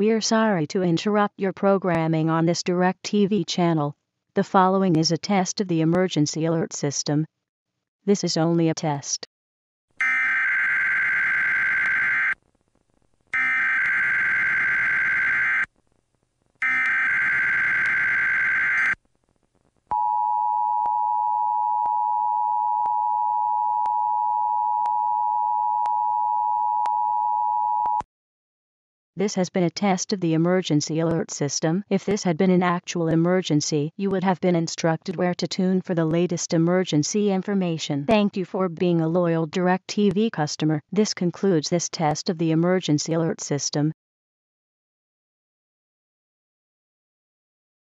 We're sorry to interrupt your programming on this DirecTV channel. The following is a test of the emergency alert system. This is only a test. This has been a test of the emergency alert system. If this had been an actual emergency, you would have been instructed where to tune for the latest emergency information. Thank you for being a loyal DirecTV customer. This concludes this test of the emergency alert system.